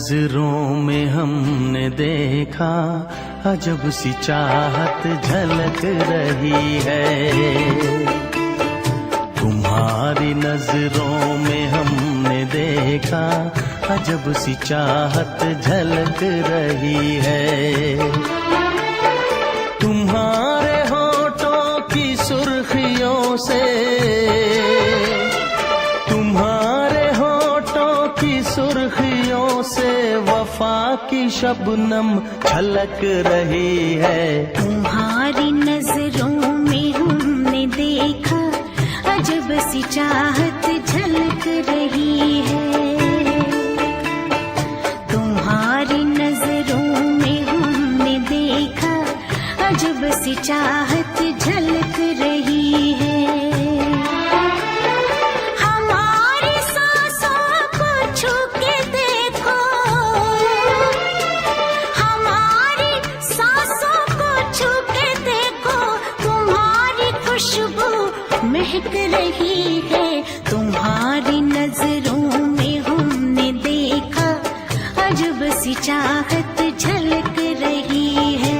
नजरों में हमने देखा अजब सी चाहत झलक रही है। तुम्हारी नजरों में हमने देखा अजब सी चाहत झलक रही है। तुम्हारे होठों की सुर्खियों से, तुम्हारे होठों की सुर्खियों से वफा की शबनम छलक रही है। तुम्हारी नजरों में हमने देखा अजब सी चाहत झलक रही है। तुम्हारी नजरों में हमने देखा अजब सी चाहत झलक रही है। हमारी सांसों को छू के देखो, हमारी सांसों को छू के देखो, तुम्हारी खुशबू महक रही है। तुम्हारी नजरों में हमने देखा अजब सी चाहत झलक रही है।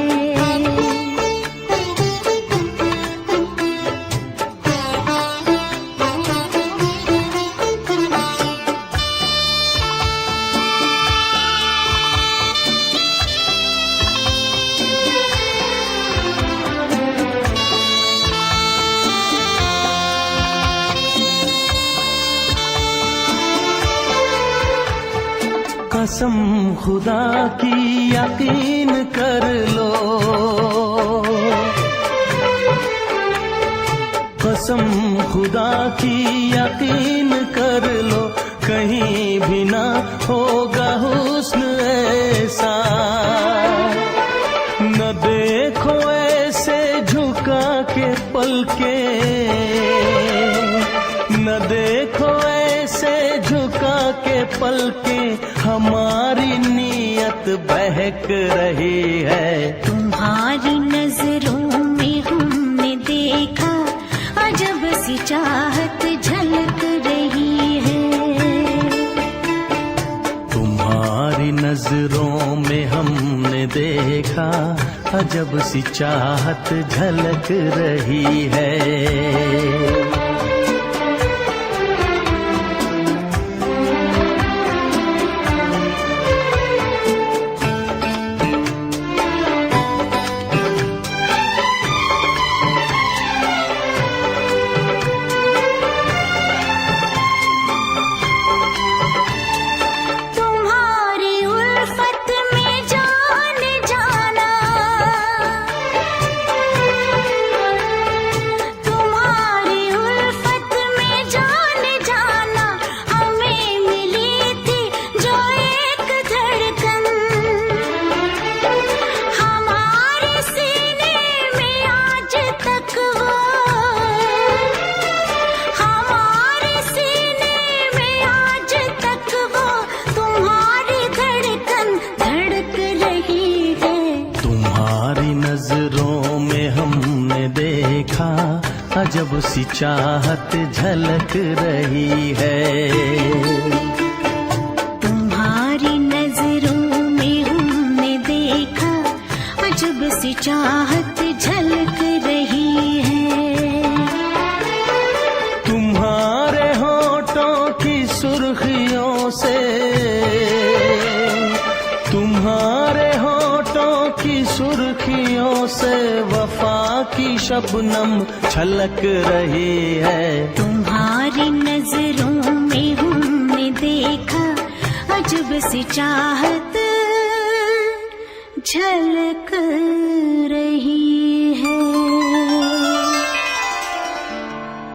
कसम खुदा की यकीन कर लो, कसम खुदा की यकीन कर लो, कहीं भी ना होगा हुस्न ऐसा। न देखो ऐसे झुका के पलके, न देखो ऐसे झुका के पलके, हमारी नीयत बहक रही है। तुम्हारी नजरों में हमने देखा अजब सी चाहत झलक रही है। तुम्हारी नजरों में हमने देखा अजब सी चाहत झलक रही है। नजरों में हमने देखा अजब सी चाहत झलक रही है। तुम्हारी नजरों में हमने देखा अजब सी चाहत झलक रही है। तुम्हारे होठों की सुर्खियों से, तुम्हारे होठों की सुर्खियों से वफा की शबनम छलक रही है। तुम्हारी नजरों में हमने देखा अजब सी चाहत झलक